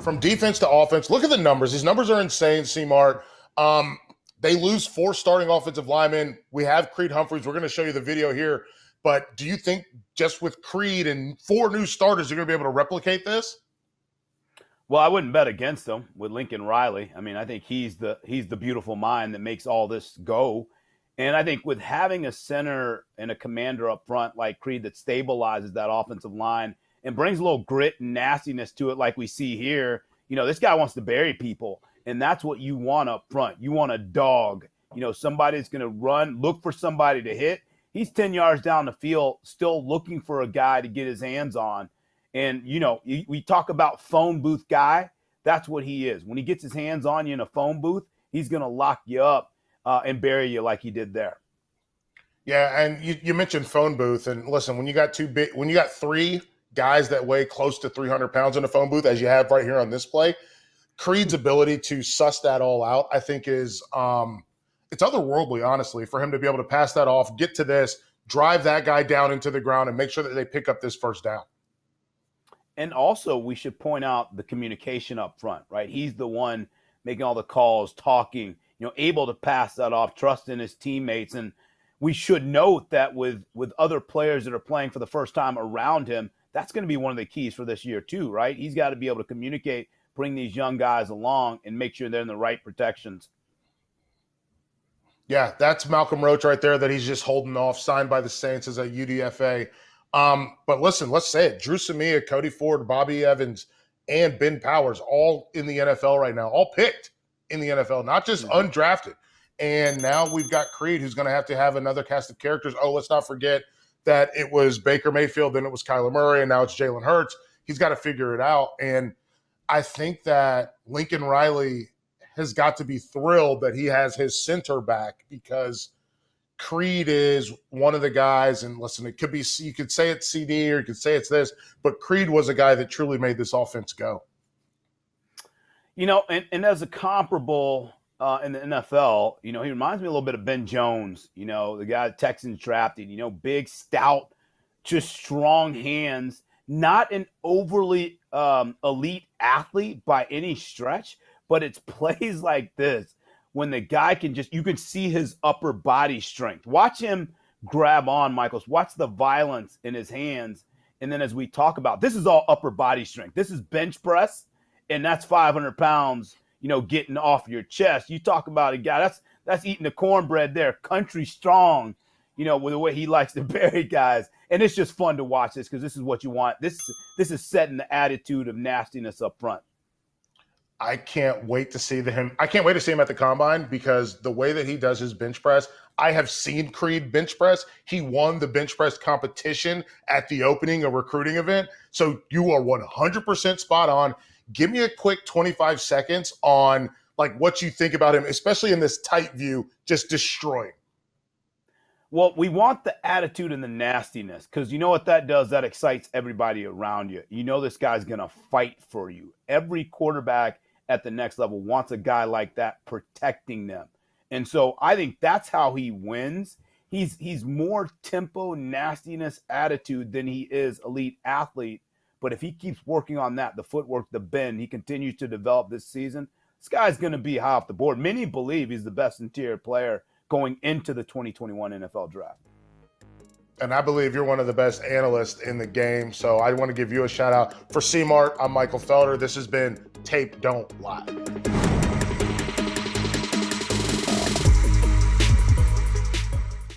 from defense to offense, look at the numbers. These numbers are insane, C-Mart. They lose 4 starting offensive linemen. We have Creed Humphreys. We're going to show you the video here. But do you think just with Creed and 4 new starters, you're going to be able to replicate this? Well, I wouldn't bet against him with Lincoln Riley. I mean, I think he's the beautiful mind that makes all this go. And I think with having a center and a commander up front like Creed that stabilizes that offensive line and brings a little grit and nastiness to it like we see here, this guy wants to bury people. And that's what you want up front. You want a dog, somebody that's going to run, look for somebody to hit. He's 10 yards down the field, still looking for a guy to get his hands on. And, we talk about phone booth guy. That's what he is. When he gets his hands on you in a phone booth, he's going to lock you up and bury you like he did there. Yeah, and you mentioned phone booth. And listen, when you got 3 guys that weigh close to 300 pounds in a phone booth, as you have right here on this play, Creed's ability to suss that all out, I think, is it's otherworldly, honestly, for him to be able to pass that off, get to this, drive that guy down into the ground, and make sure that they pick up this first down. And also, we should point out the communication up front, right? He's the one making all the calls, talking, able to pass that off, trusting his teammates. And we should note that with other players that are playing for the first time around him, that's going to be one of the keys for this year too, right? He's got to be able to communicate, bring these young guys along, and make sure they're in the right protections. Yeah, that's Malcolm Roach right there that he's just holding off, signed by the Saints as a UDFA. But listen, let's say it. Drew Samia, Cody Ford, Bobby Evans, and Ben Powers all in the NFL right now, all picked in the NFL, not just undrafted. And now we've got Creed, who's going to have another cast of characters. Oh, let's not forget that it was Baker Mayfield, then it was Kyler Murray, and now it's Jalen Hurts. He's got to figure it out. And I think that Lincoln Riley has got to be thrilled that he has his center back, because Creed is one of the guys, and listen, it could be, you could say it's CD or you could say it's this, but Creed was a guy that truly made this offense go. And as a comparable in the NFL, he reminds me a little bit of Ben Jones, the guy the Texans drafted, big, stout, just strong hands, not an overly elite athlete by any stretch, but it's plays like this when the guy you can see his upper body strength. Watch him grab on, Michaels. Watch the violence in his hands. And then as we talk about, this is all upper body strength. This is bench press, and that's 500 pounds, getting off your chest. You talk about a guy, that's eating the cornbread there, country strong, with the way he likes to bury guys. And it's just fun to watch this because this is what you want. This is setting the attitude of nastiness up front. I can't wait to see him. I can't wait to see him at the combine, because the way that he does his bench press, I have seen Creed bench press. He won the bench press competition at the opening, a recruiting event. So you are 100% spot on. Give me a quick 25 seconds on what you think about him, especially in this tight view, just destroying. Well, we want the attitude and the nastiness, because you know what that does? That excites everybody around you. This guy's going to fight for you. Every quarterback at the next level wants a guy like that protecting them. And so I think that's how he wins. He's more tempo, nastiness, attitude than he is elite athlete. But if he keeps working on that, the footwork, the bend, he continues to develop this season, this guy's going to be high off the board. Many believe he's the best interior player going into the 2021 NFL draft. And I believe you're one of the best analysts in the game. So I want to give you a shout out. For C-Mart, I'm Michael Felder. This has been Tape Don't Lie.